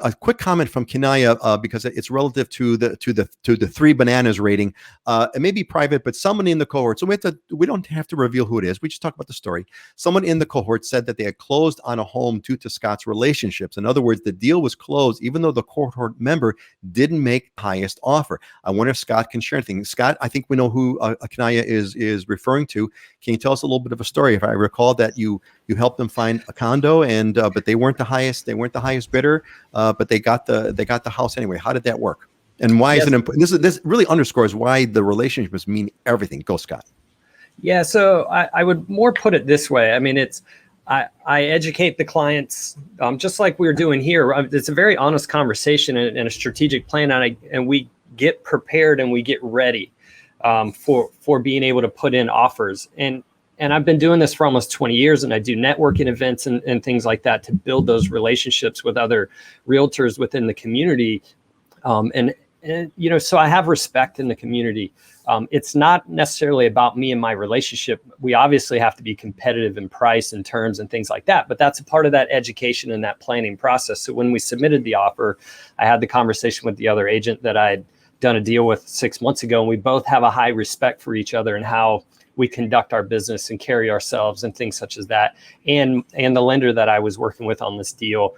a quick comment from Kinaya because it's relative to the three bananas rating. It may be private, but someone in the cohort. So we don't have to reveal who it is. We just talk about the story. Someone in the cohort said that they had closed on a home due to Scott's relationships. In other words, the deal was closed even though the cohort member didn't make the highest offer. I wonder if Scott can share anything. Scott, I think we know who Kinaya is referring to. Can you tell us a little bit of a story? If I recall that you helped them find a condo, and but they weren't the highest bidder, but they got the house anyway. How did that work? And why is it important? This really underscores why the relationships mean everything. Go, Scott. Yeah, so I would more put it this way. I mean, I educate the clients just like we're doing here. It's a very honest conversation and a strategic plan, and we get prepared and we get ready for being able to put in offers. And I've been doing this for almost 20 years, and I do networking events and things like that to build those relationships with other realtors within the community. And so I have respect in the community. It's not necessarily about me and my relationship. We obviously have to be competitive in price and terms and things like that, but that's a part of that education and that planning process. So when we submitted the offer, I had the conversation with the other agent that I had done a deal with 6 months ago, and we both have a high respect for each other and how we conduct our business and carry ourselves and things such as that. And the lender that I was working with on this deal,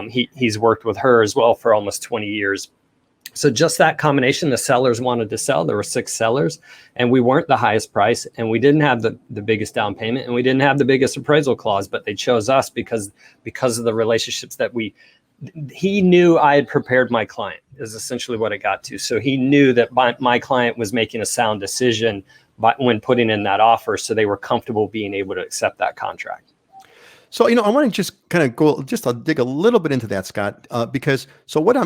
he's worked with her as well for almost 20 years. So just that combination, the sellers wanted to sell. There were 6 sellers, and we weren't the highest price, and we didn't have the biggest down payment, and we didn't have the biggest appraisal clause, but they chose us because of the relationships that he knew I had prepared my client, is essentially what it got to. So he knew that my client was making a sound decision when putting in that offer, so they were comfortable being able to accept that contract. So, I want to just kind of I'll dig a little bit into that, Scott, because here's what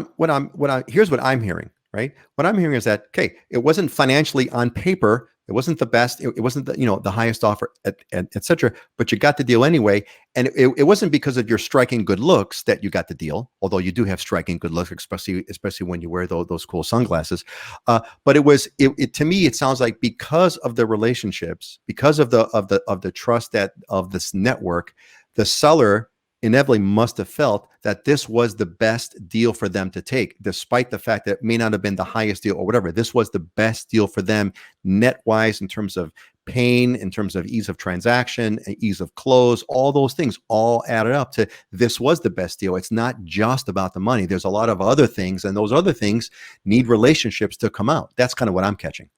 I'm hearing, right? What I'm hearing is that, okay, it wasn't financially on paper, it wasn't the best, it wasn't the highest offer, et cetera, but you got the deal anyway. And it wasn't because of your striking good looks that you got the deal, although you do have striking good looks, especially when you wear those cool sunglasses. But it to me, it sounds like because of the relationships, because of the trust of this network, the seller inevitably must have felt that this was the best deal for them to take, despite the fact that it may not have been the highest deal or whatever. This was the best deal for them net-wise, in terms of pain, in terms of ease of transaction, ease of close, all those things all added up to this was the best deal. It's not just about the money. There's a lot of other things, and those other things need relationships to come out. That's kind of what I'm catching.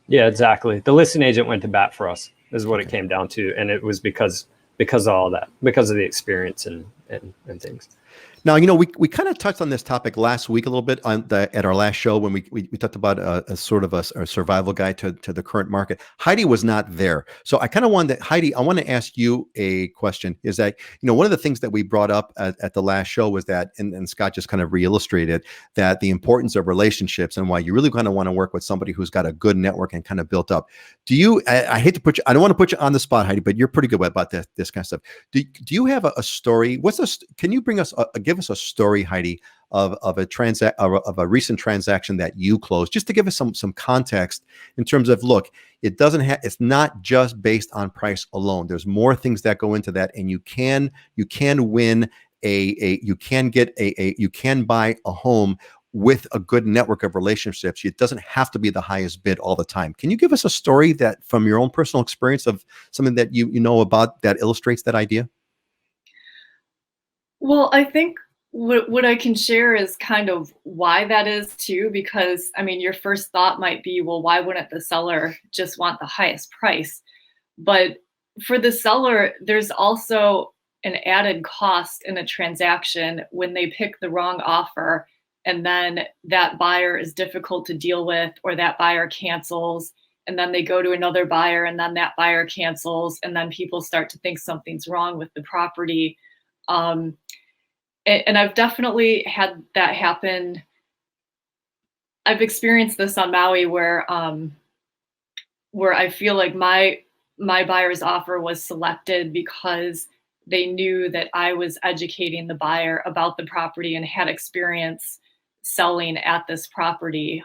Yeah, exactly. The listing agent went to bat for us is what it came down to. And it was because of all that, because of the experience and things. Now, we kind of touched on this topic last week a little bit at our last show when we talked about a sort of a survival guide to the current market. Heidi was not there. So I kind of wanted to, Heidi, I want to ask you a question. Is that, one of the things that we brought up at the last show was that, and Scott just kind of re-illustrated that the importance of relationships and why you really kind of want to work with somebody who's got a good network and kind of built up. I hate to put you, I don't want to put you on the spot, Heidi, but you're pretty good about this kind of stuff. Do you have a story? Can you bring us give us a story, Heidi, of a recent transaction that you closed, just to give us some context in terms of, look, it's not just based on price alone. There's more things that go into that, and you can win you can buy a home with a good network of relationships. It doesn't have to be the highest bid all the time. Can you give us a story that from your own personal experience of something that you know about that illustrates that idea? Well, I think what I can share is kind of why that is too, because your first thought might be, well, why wouldn't the seller just want the highest price? But for the seller, there's also an added cost in a transaction when they pick the wrong offer, and then that buyer is difficult to deal with, or that buyer cancels, and then they go to another buyer, and then that buyer cancels, and then people start to think something's wrong with the property. And I've definitely had that happen. I've experienced this on Maui where I feel like my buyer's offer was selected because they knew that I was educating the buyer about the property and had experience selling at this property.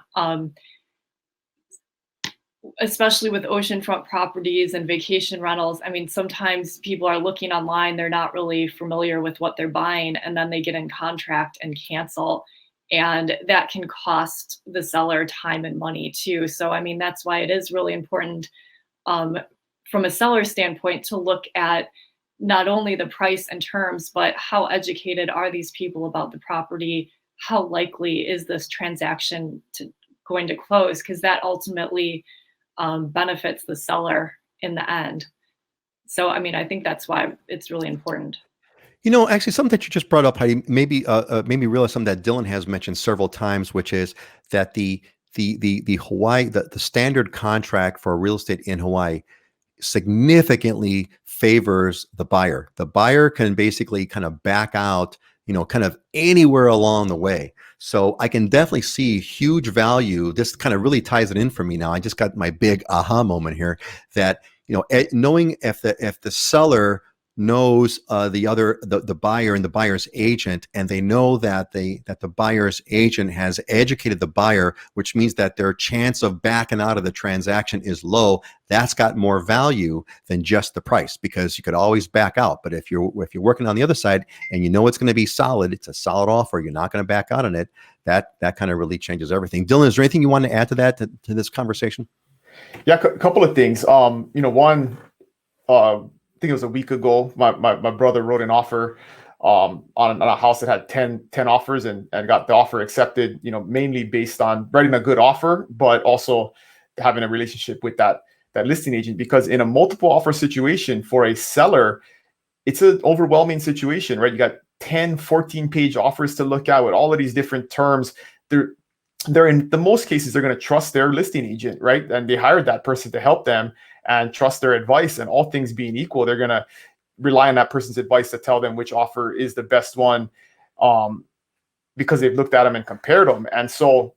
especially with oceanfront properties and vacation rentals, I mean, sometimes people are looking online, they're not really familiar with what they're buying, and then they get in contract and cancel. And that can cost the seller time and money too. So, I mean, that's why it is really important um, from a seller standpoint to look at not only the price and terms, but how educated are these people about the property? How likely is this transaction going to close? Because that ultimately benefits the seller in the end. So, I mean, I think that's why it's really important. Actually, something that you just brought up, Heidi, maybe made me realize something that Dylan has mentioned several times, which is that the Hawaii, the standard contract for real estate in Hawaii significantly favors the buyer. The buyer can basically kind of back out, kind of anywhere along the way. So I can definitely see huge value. This kind of really ties it in for me now. I just got my big aha moment here that, knowing if the seller knows the buyer and the buyer's agent, and they know that the buyer's agent has educated the buyer, which means that their chance of backing out of the transaction is low. That's got more value than just the price, because you could always back out. But if you're working on the other side and it's going to be solid, it's a solid offer, you're not going to back out on it. That kind of really changes everything. Dylan, is there anything you want to add to that to this conversation? Yeah, a couple of things. One. I think it was a week ago, my brother wrote an offer on a house that had 10 offers and got the offer accepted, mainly based on writing a good offer, but also having a relationship with that listing agent. Because in a multiple offer situation for a seller, it's an overwhelming situation, right? You got 10, 14-page offers to look at with all of these different terms. They're in the most cases, they're going to trust their listing agent, right? And they hired that person to help them and trust their advice. And all things being equal, they're going to rely on that person's advice to tell them which offer is the best one, because they've looked at them and compared them. And so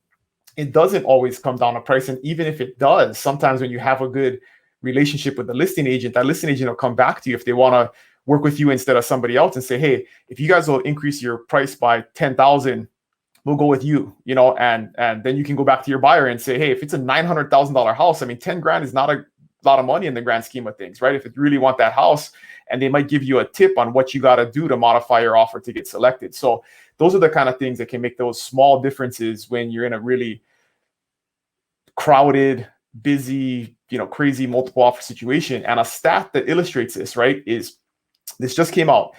it doesn't always come down to price. And even if it does, sometimes when you have a good relationship with the listing agent, that listing agent will come back to you if they want to work with you instead of somebody else and say, hey, if you guys will increase your price by 10,000, we'll go with you, and then you can go back to your buyer and say, hey, if it's a $900,000 house, I mean, 10 grand is not a lot of money in the grand scheme of things, right? If you really want that house, and they might give you a tip on what you got to do to modify your offer to get selected. So those are the kind of things that can make those small differences when you're in a really crowded, busy, crazy multiple offer situation. And a stat that illustrates this, right, is this just came out.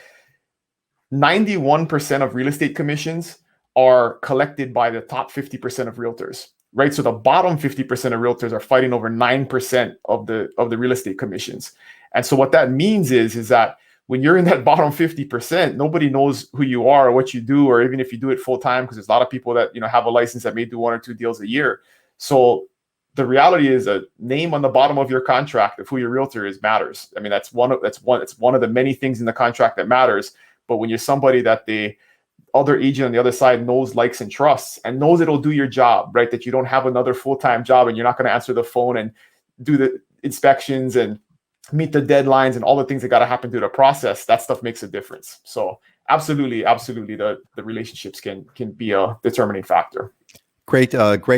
91% of real estate commissions are collected by the top 50% of realtors, right? So the bottom 50% of realtors are fighting over 9% of the real estate commissions. And so what that means is that when you're in that bottom 50%, nobody knows who you are or what you do, or even if you do it full time, because there's a lot of people that have a license that may do 1 or 2 deals a year. So the reality is a name on the bottom of your contract of who your realtor is matters. I mean, that's one of the many things in the contract that matters. But when you're somebody that the other agent on the other side knows, likes, and trusts, and knows it'll do your job, right? That you don't have another full-time job and you're not going to answer the phone and do the inspections and meet the deadlines and all the things that got to happen through the process, that stuff makes a difference. So absolutely, the relationships can be a determining factor. Great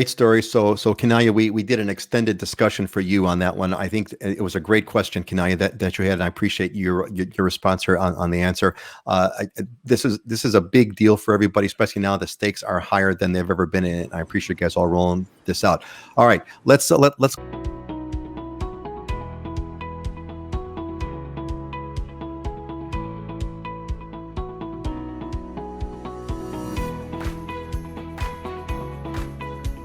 story. So Kanaya, we did an extended discussion for you on that one. I think it was a great question, Kanaya, that you had, and I appreciate your response here on the answer. This is a big deal for everybody, especially now the stakes are higher than they've ever been in. I appreciate you guys all rolling this out. All right, let's